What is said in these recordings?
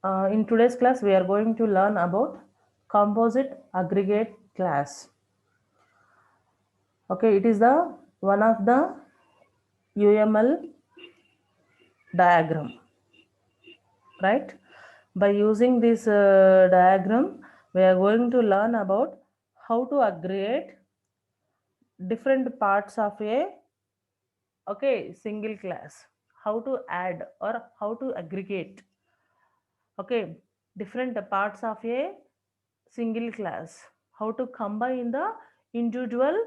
In today's class, we are going to learn about composite aggregate class. Okay, it is the one of the UML diagram, right? By using this diagram, we are going to learn about how to aggregate different parts of a single class. How to add or how to aggregate different parts of a single class, how to combine the individual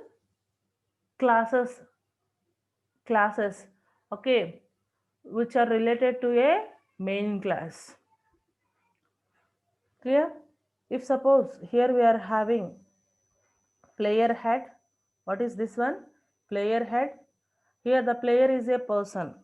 classes classes okay which are related to a main class. Clear? If suppose here we are having player head, what is this one? Player head. Here the player is a person.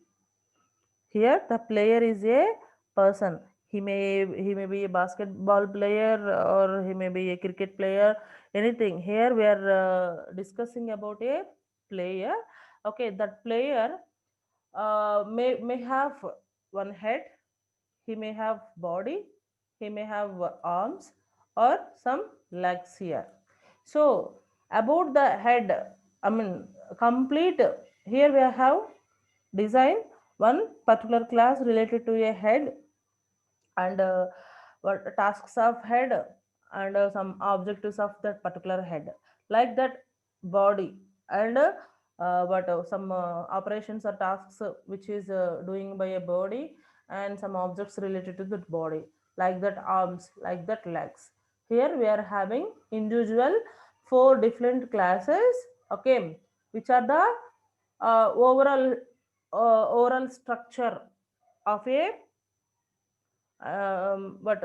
Here the player is a person. He may be a basketball player, or he may be a cricket player, anything. Here we are discussing about a player. Okay, that player may have one head, he may have body, he may have arms or some legs here. So about the head, I mean complete, here we have design one particular class related to a head, and what tasks of head, and some objectives of that particular head, like that body, and what some operations or tasks which is doing by a body, and some objects related to that body, like that arms, like that legs. Here we are having individual four different classes, okay, which are the overall structure of a but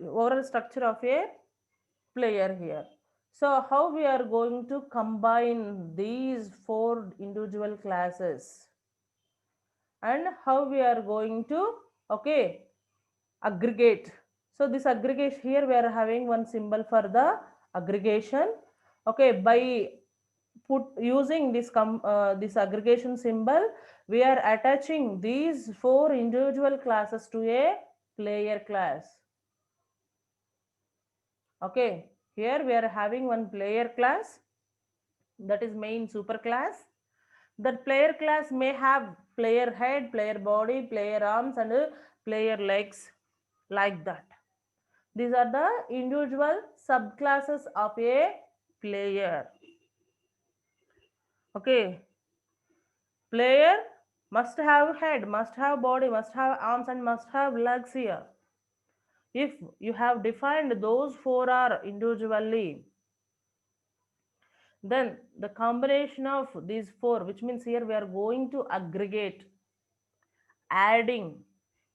overall structure of a player here. So how we are going to combine these four individual classes, and how we are going to aggregate. So this aggregation, here we are having one symbol for the aggregation. By put using this aggregation symbol, we are attaching these four individual classes to a player class. Okay, here we are having one player class, that is main super class. That player class may have player head, player body, player arms, and player legs, like that. These are the individual subclasses of a player. Okay, player must have head, must have body, must have arms, and must have legs here. If you have defined those four are individually, then the combination of these four, which means here we are going to aggregate, adding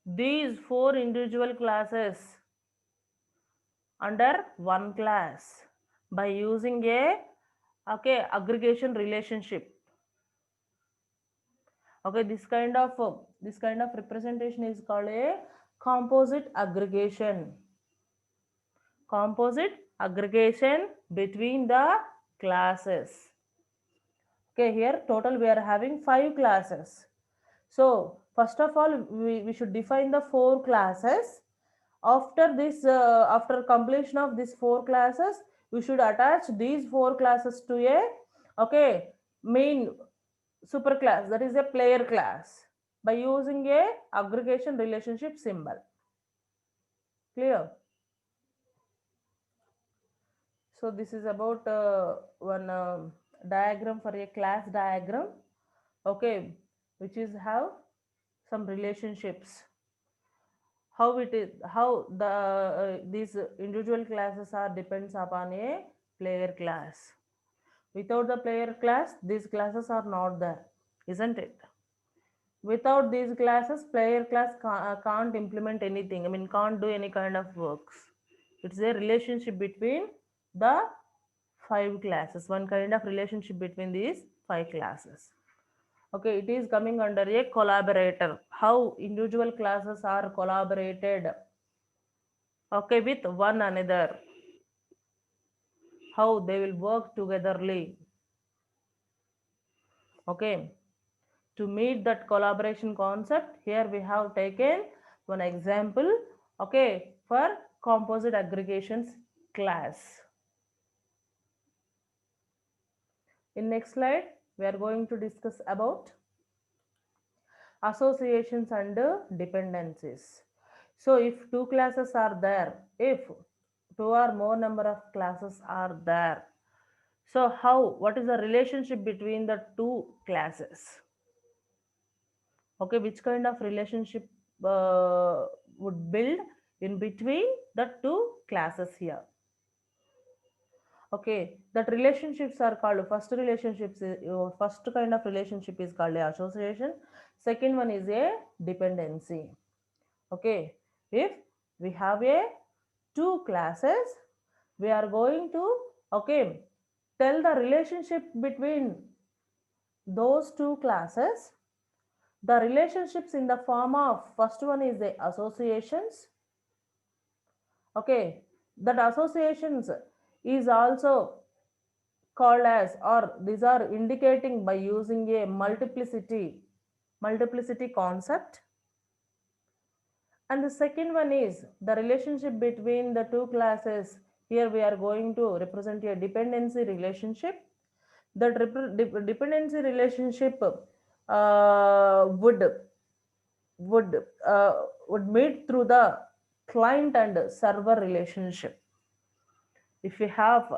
these four individual classes under one class by using a aggregation relationship. Okay, this kind of representation is called a composite aggregation. Composite aggregation between the classes. Okay, here total we are having 5 classes. So first of all, we should define the 4 classes. After completion of these 4 classes, we should attach these 4 classes to a main super class, that is a player class, by using a aggregation relationship symbol. Clear? So this is about one diagram for a class diagram, okay, which is have some relationships, how it is, how these individual classes are depends upon a player class. Without the player class, these classes are not there, isn't it? Without these classes, player class can't implement anything, I mean can't do any kind of works. It's a relationship between the 5 classes, one kind of relationship between these 5 classes. Okay, it is coming under a collaborator, how individual classes are collaborated, okay, with one another, how they will work togetherly. Okay, to meet that collaboration concept, here we have taken one example Okay, for composite aggregations class. In next slide, we are going to discuss about associations and dependencies. So if two classes are there, if two or more number of classes are there, so what is the relationship between the two classes? Okay, which kind of relationship would build in between the two classes here? Okay, that relationships are called first kind of relationship is called a association. Second one is a dependency. Okay, if we have a two classes, we are going to okay tell the relationship between those two classes. The relationships in the form of first one is the associations. Okay, that associations is also called as, or these are indicating by using a multiplicity concept. And the second one is the relationship between the two classes. Here we are going to represent a dependency relationship. That dependency relationship would would uh, would meet through the client and server relationship. If we have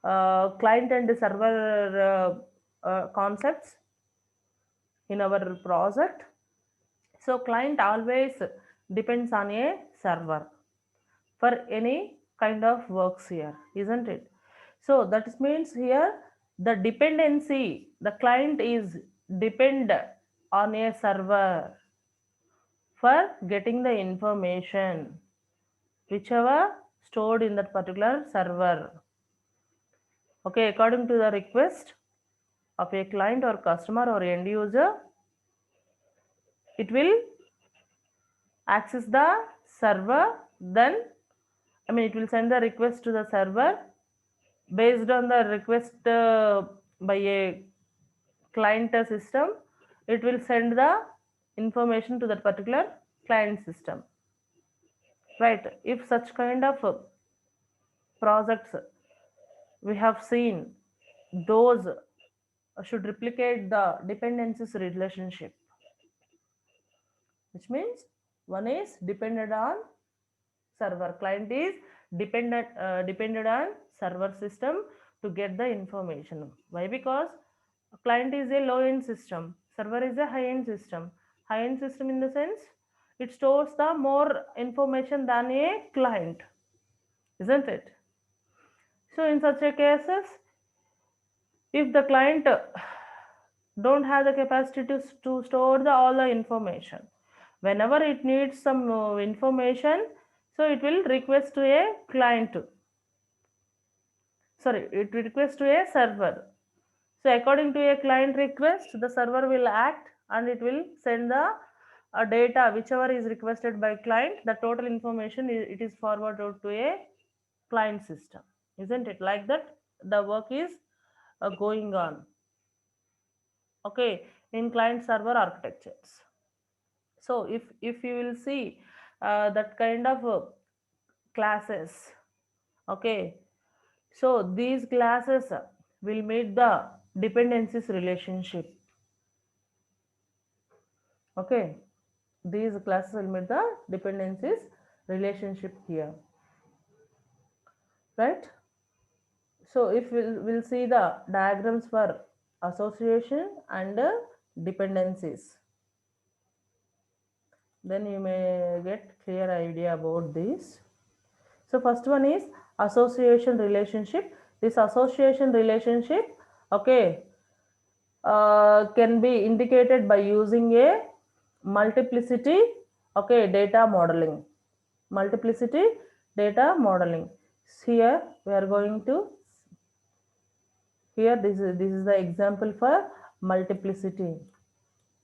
client and server concepts in our project, so client always depends on a server for any kind of works here, isn't it? So that means here the dependency, the client is depend on a server for getting the information whichever stored in that particular server. Okay, according to the request of a client or customer or end user, it will access the server. Then it will send the request to the server. Based on the request by a client system, it will send the information to that particular client system, right? If such kind of projects we have seen, those should replicate the dependencies relationship, which means one is dependent on server, client is dependent on server system to get the information. Why? Because client is a low end system, server is a high end system. High end system in the sense it stores the more information than a client, isn't it? So in such a cases, if the client don't have the capacity to store all the information, whenever it needs some information, so it will request to a client, sorry, it requests to a server. So according to a client request, the server will act and it will send the data whichever is requested by client. The total information it is forwarded to a client system, isn't it? Like that the work is going on. Okay, in client server architectures. So if you will see that kind of classes, okay, so these classes will meet the dependencies relationship. Okay, these classes will meet the dependencies relationship here, right? So if we'll see the diagrams for association and dependencies, then you may get clear idea about this. So first one is association relationship. This association relationship, okay, can be indicated by using a multiplicity, okay, data modeling. Multiplicity data modeling. Here we are going to, here this is the example for multiplicity.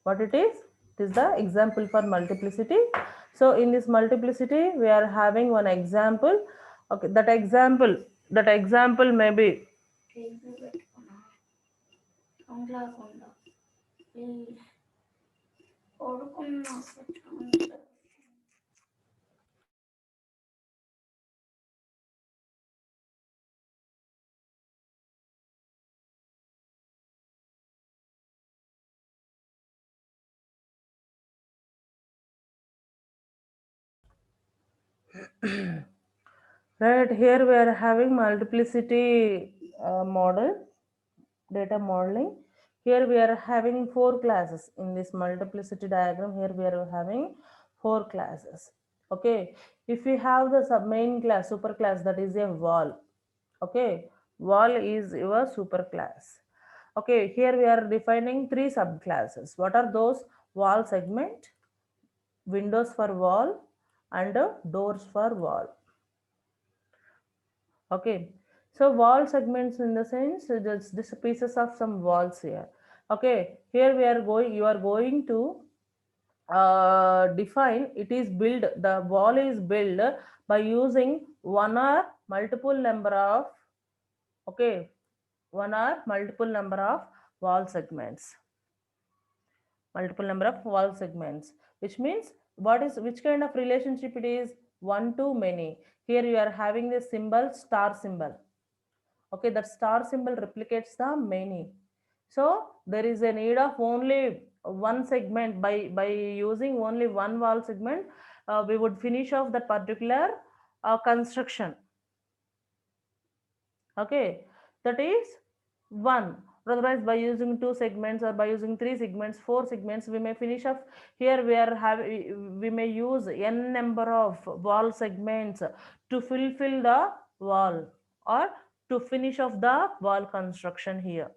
What it is? It is the example for multiplicity. So in this multiplicity we are having one example. Okay, that example may be Right, here we are having multiplicity model, data modeling. Here we are having four classes in this multiplicity diagram. Here we are having four classes. Okay, if we have the sub main class, super class, that is a wall. Okay, wall is your super class. Okay, here we are defining three subclasses. What are those? Wall segment, windows for wall, and doors for wall. Okay, so wall segments in the sense this pieces of some walls here. Okay, here we are going, you are going to define, it is built, the wall is built by using one or multiple number of, okay, one or multiple number of wall segments, multiple number of wall segments, which means what is, which kind of relationship it is? One to many. Here you are having the symbol star symbol. Okay, that star symbol replicates the many. So there is a need of only one segment. By using only one wall segment, we would finish off that particular construction. Okay, that is one. Otherwise, by using two segments or by using three segments, four segments, we may finish off. Here we are having, we may use n number of wall segments to fulfill the wall or to finish off the wall construction here,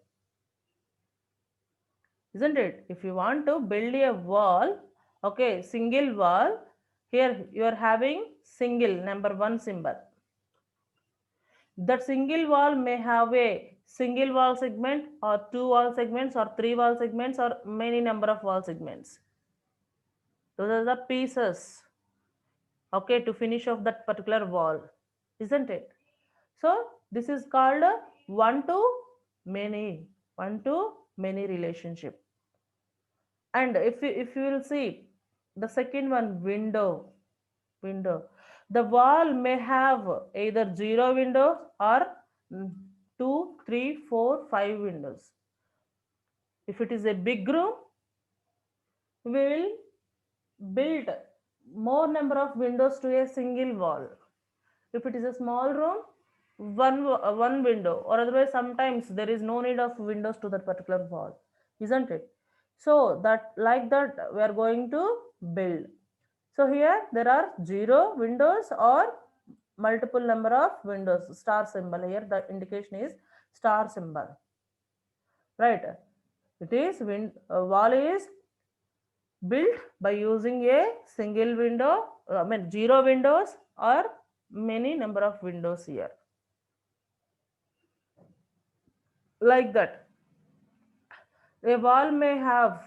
isn't it? If you want to build a wall, okay, single wall, here you are having single number one symbol. That single wall may have a single wall segment or two wall segments or three wall segments or many number of wall segments. Those are the pieces, okay, to finish off that particular wall, isn't it? So this is called a one to many, one to many relationship. And if you will see the second one, window, the wall may have either zero windows or two, three, four, five windows. If it is a big room, we will build more number of windows to a single wall. If it is a small room, one window, or otherwise sometimes there is no need of windows to that particular wall, isn't it? So that, like that we are going to build. So here there are zero windows or multiple number of windows. Star symbol here, the indication is star symbol, right? It is wall is built by using a single window, I mean zero windows or many number of windows here, like that. A wall may have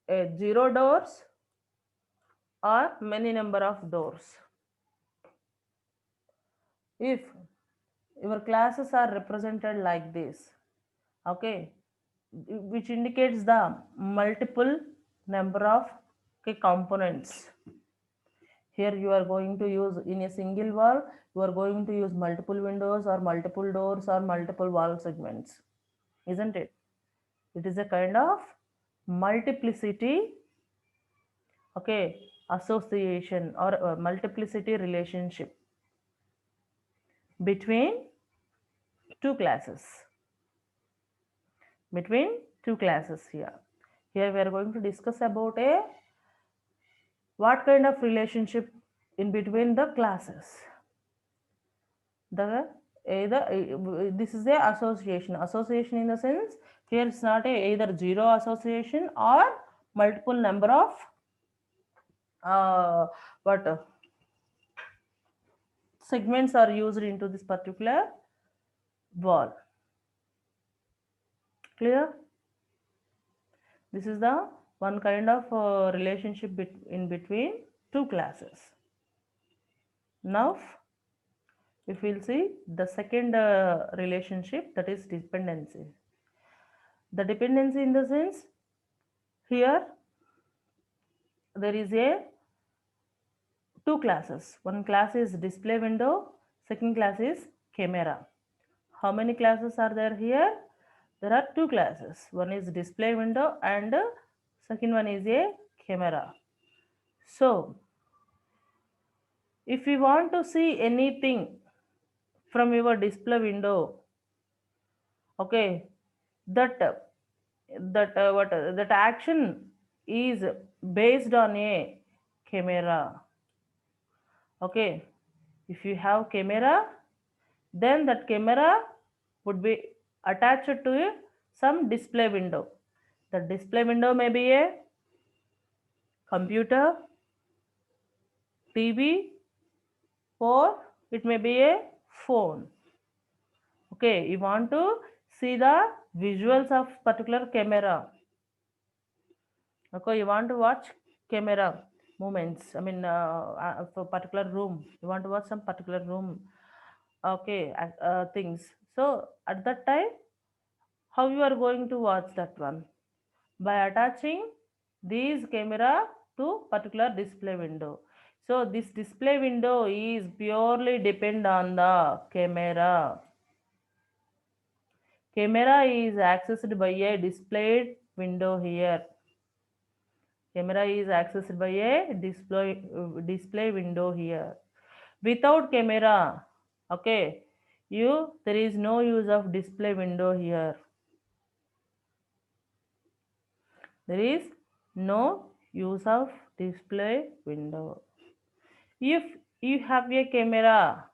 a zero doors or many number of doors. If your classes are represented like this, okay, which indicates the multiple number of, okay, components. Here you are going to use, in a single wall you are going to use multiple windows or multiple doors or multiple wall segments, isn't it? It is a kind of multiplicity, okay, association or multiplicity relationship between two classes, between two classes. Here we are going to discuss about a what kind of relationship in between the classes. The either this is a association in the sense, here it's not a either zero association or multiple number of what segments are used into this particular wall. Clear? This is the one kind of relationship in between two classes. Now if we'll see the second relationship, that is dependency. The dependency in the sense, here there is a two classes. One class is display window, second class is camera. How many classes are there here? There are two classes. One is display window and second one is a camera. So If you want to see anything from your display window, okay, that that action is based on a camera. Okay, if you have camera, then that camera would be attached to some display window. The display window may be a computer, TV, or it may be a phone. Okay, you want to see the visuals of particular camera. Okay, you want to watch camera movements. I mean, for particular room, you want to watch some particular room. Okay, things. So at that time, how you are going to watch that one? By attaching these camera to particular display window. So this display window is purely depend on the camera. Camera is accessed by a displayed window here. Camera is accessed by a display window here. Without camera, okay, there is no use of display window here. There is no use of display window. If you have a camera,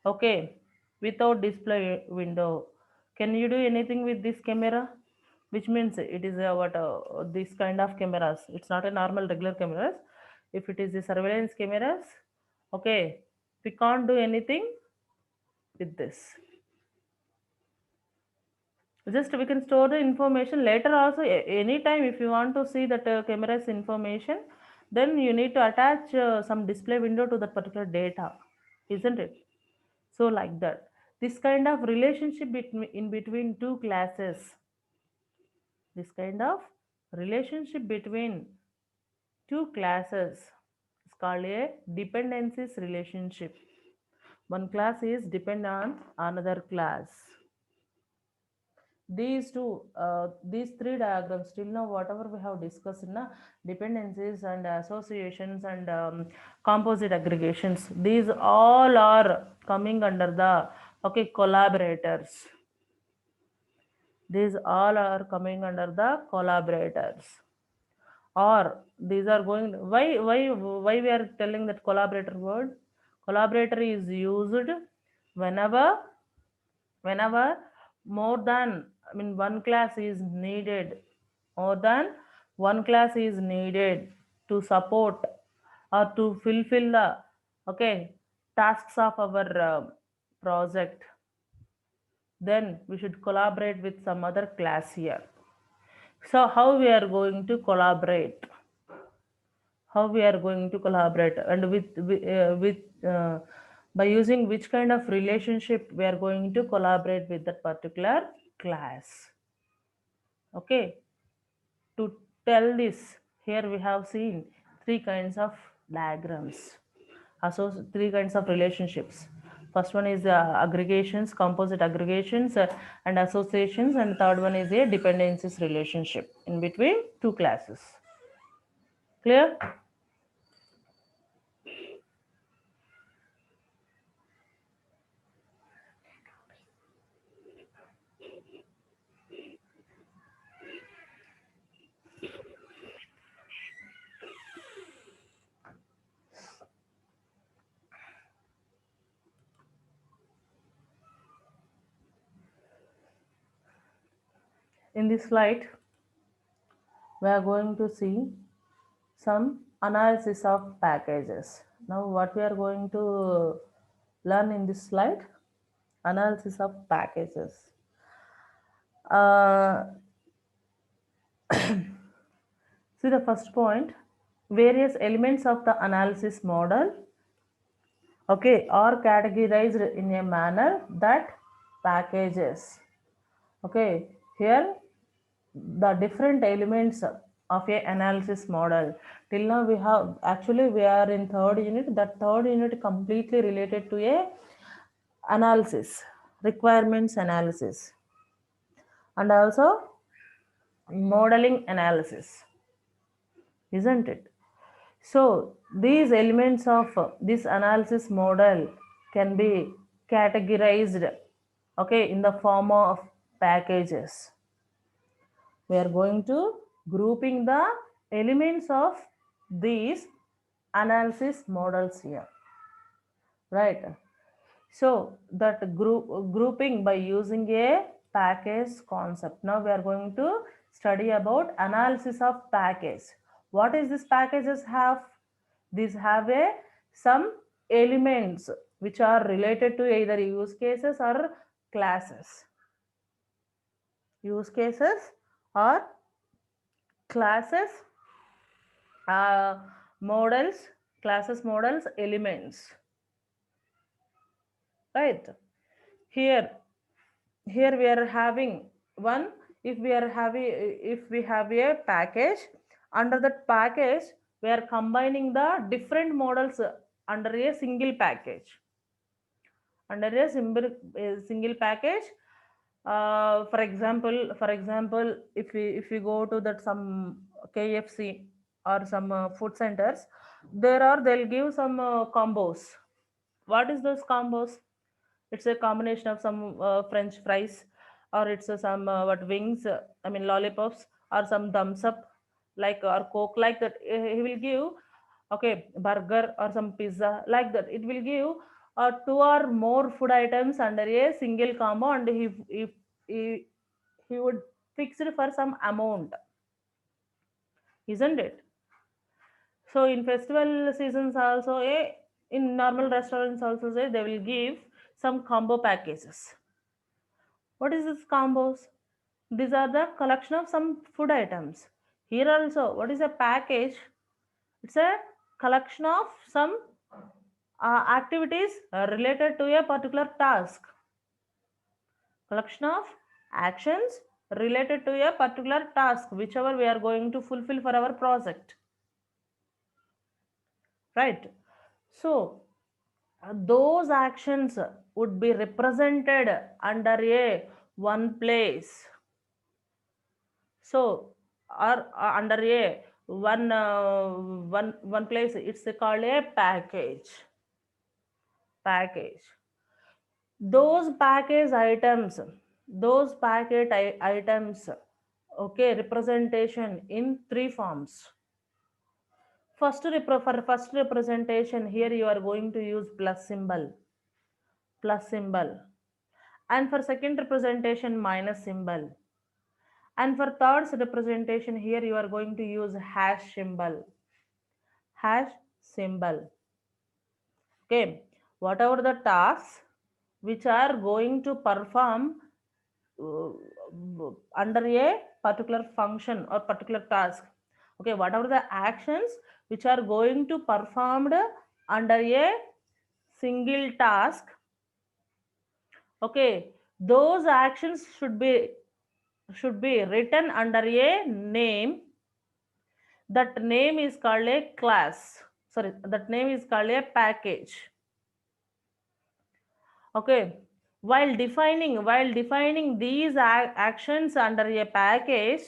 okay, without display window, can you do anything with this camera? Which means it is this kind of cameras. It's not a normal regular cameras. If it is the surveillance cameras, okay, we can't do anything with this. Just we can store the information later also. Anytime if you want to see that camera's information, then you need to attach some display window to that particular data, isn't it? So like that, this kind of relationship in between two classes, this kind of relationship between two classes is called a dependencies relationship. One class is depend on another class. These three diagrams till now whatever we have discussed in dependencies and associations and composite aggregations, these all are coming under the collaborators. These all are coming under the collaborators. Or these are going, why we are telling that collaborator word? Collaborator is used whenever more than, I mean, one class is needed, more than one class is needed to support or to fulfill the tasks of our project, then we should collaborate with some other class here. So how we are going to collaborate? How we are going to collaborate, and with by using which kind of relationship we are going to collaborate with that particular class? Okay, to tell this, here we have seen three kinds of diagrams, also three kinds of relationships. First one is aggregations, composite aggregations, and associations, and third one is a dependencies relationship in between two classes. Clear? In this slide, we are going to see some analysis of packages. Now, what we are going to learn in this slide? Analysis of packages. See the first point, various elements of the analysis model, okay, are categorized in a manner that packages. Okay, here the different elements of a analysis model. Till now we have, actually we are in third unit. That third unit completely related to a analysis, requirements analysis, and also modeling analysis, isn't it? So these elements of this analysis model can be categorized, okay, in the form of packages. We are going to grouping the elements of these analysis models here, right? So that grouping by using a package concept. Now we are going to study about analysis of package. What is this packages have? These have a some elements which are related to either use cases or classes. Use cases or classes, uh, models, classes, models, elements, right? Here here we are having one. If we have a package, under that package we are combining the different models under a single package, under a single package. For example, if we go to that some KFC or some food centers, they'll give some combos. What is those combos? It's a combination of some French fries, or it's some what wings, I mean lollipops, or some thumbs up, like, or Coke, like that. He will give, okay, burger or some pizza, like that. It will give two or more food items under a single combo, and he would fix it for some amount, isn't it? So in festival seasons also, in normal restaurants also, they will give some combo packages. What is this combos? These are the collection of some food items. Here also, what is a package? It's a collection of some activities related to a particular task. Collection of actions related to a particular task, whichever we are going to fulfill for our project. Right? So, those actions would be represented under a one place. So, or under a one place, it's called a package. Those package items, okay, representation in three forms. For first representation, here you are going to use plus symbol, and for second representation, minus symbol, and for third representation, here you are going to use hash symbol. Okay, whatever the tasks which are going to perform uh, under a particular function or particular task, okay, whatever the actions which are going to performed under a single task, okay, those actions should be written under a name. That name is called a class. Sorry, that name is called a package. Okay, while defining these actions under a package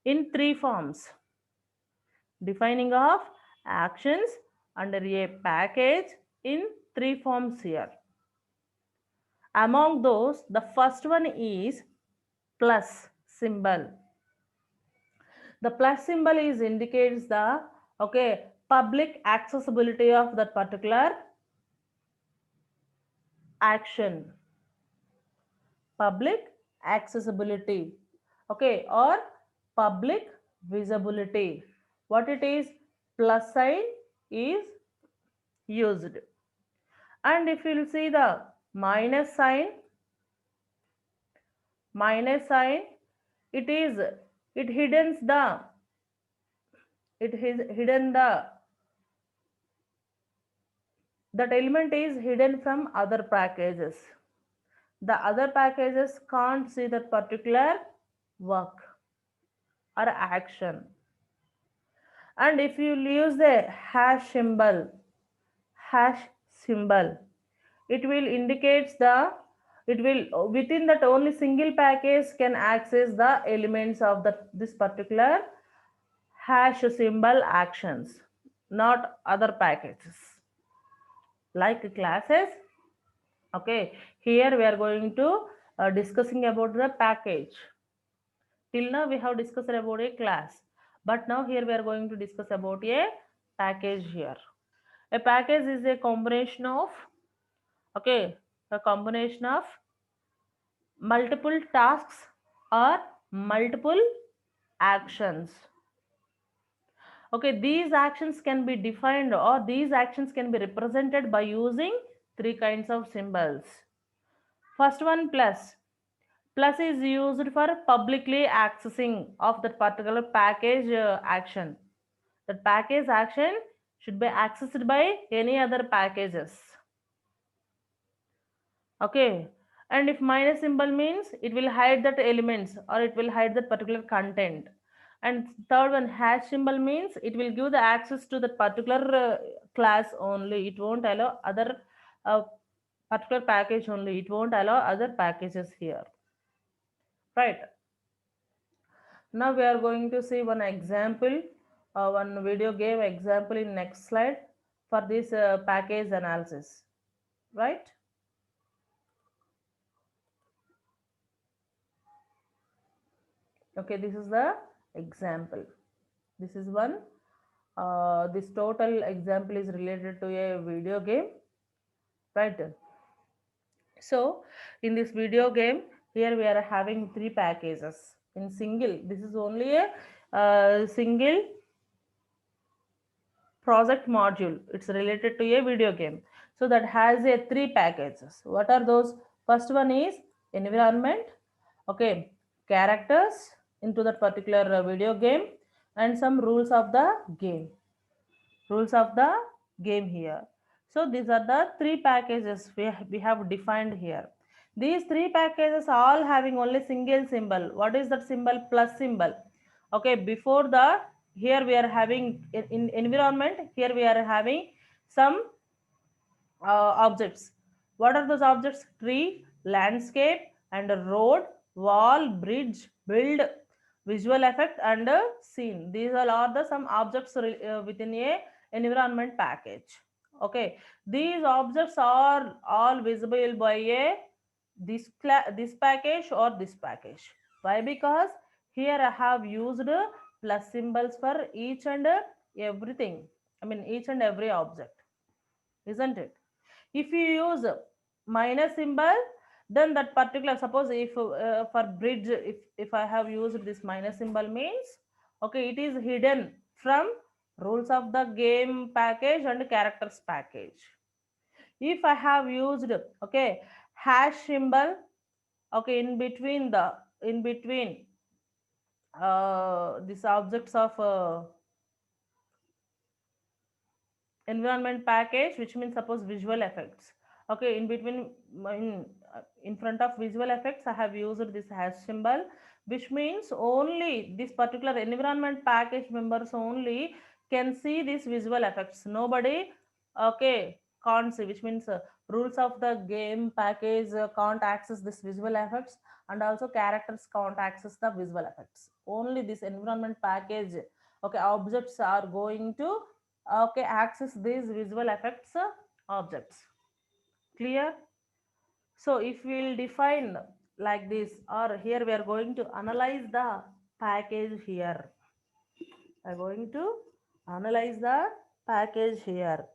in three forms. Defining of actions under a package in three forms here. Among those, the first one is plus symbol. The plus symbol is indicates the, okay, public accessibility of that particular action. Public accessibility, okay, or public visibility. What it is? Plus sign is used. And if you'll see the minus sign, it is, it hidden the, it is hidden the, that element is hidden from other packages. The other packages can't see that particular work or action. And if you use the hash symbol, it will indicates the, it will, within that only single package can access the elements of this particular hash symbol actions, not other packages like classes. Okay, here we are going to discussing about the package. Till now we have discussed about a class, but now here we are going to discuss about a package here. A package is a combination of, okay, a combination of multiple tasks or multiple actions. Okay, these actions can be defined or these actions can be represented by using three kinds of symbols. First one, plus. Plus is used for publicly accessing of that particular package action. That package action should be accessed by any other packages. Okay, and if minus symbol means it will hide that elements or it will hide that particular content. And third one, hash symbol means it will give the access to that particular class only. It won't allow other particular package only. It won't allow other packages here, right? Now we are going to see one example, one video game example in next slide for this package analysis, right? Okay, this is the example. This is one. This total example is related to a video game, right? So in this video game, here we are having three packages in single. This is only a single project module. It's related to a video game. So that has a three packages. What are those? First one is environment, okay, characters into that particular video game, and some rules of the game. Rules of the game here. So these are the three packages we have defined here. These three packages all having only single symbol. What is that symbol? Plus symbol. Okay, before the, here we are having in environment, here we are having some objects. What are those objects? Tree, landscape, and a road, wall, bridge, build, visual effect, and a scene. These all are the some objects within a environment package. Okay, these objects are all visible by a this package or this package. Why? Because here I have used plus symbols for each and everything. I mean each and every object, isn't it? If you use minus symbol, then that particular, suppose if for bridge, if I have used this minus symbol means, okay, it is hidden from rules of the game package and characters package. If I have used, okay, hash symbol, okay, in between these objects of environment package, which means suppose visual effects, okay, in between in front of visual effects I have used this hash symbol, which means only this particular environment package members only can see these visual effects. Nobody, okay, can't see, which means rules of the game package can't access this visual effects, and also characters can't access the visual effects. Only this environment package, okay, objects are going to, okay, access these visual effects objects. Clear? So if we'll define like this, or here we are going to analyze the package here. I'm going to analyze the package here.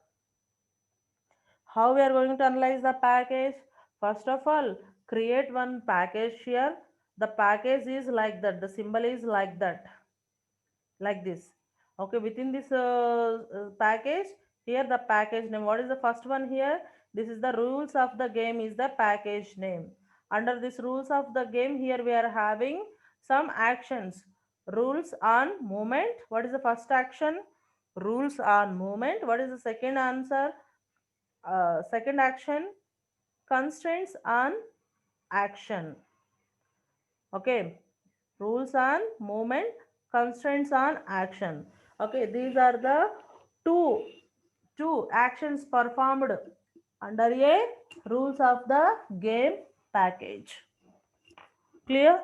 How we are going to analyze the package? First of all, create one package here. The package is like that, the symbol is like this. Okay, within this package, here the package name, what is the first one here? This is the rules of the game, is the package name. Under this rules of the game, here we are having some actions. Rules on movement, what is the first action? Rules on movement. What is the second answer? Second action, constraints on action. Okay, rules on movement, constraints on action. Okay, these are the two actions performed under a rules of the game package. Clear?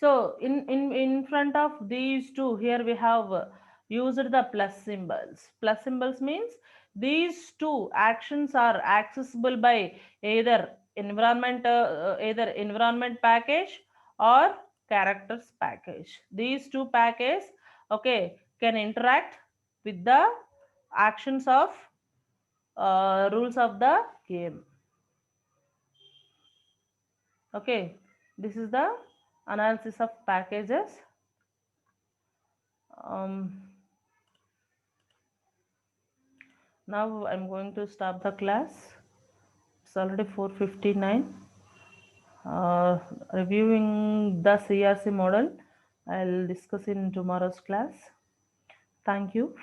So in front of these two, here we have used the plus symbols. Plus symbols means these two actions are accessible by either environment package or characters package. These two packages, okay, can interact with the actions of rules of the game. Okay, this is the analysis of packages. um, Now I'm going to stop the class. It's already 4:59. uh, Reviewing the CRC model I'll discuss in tomorrow's class. Thank you.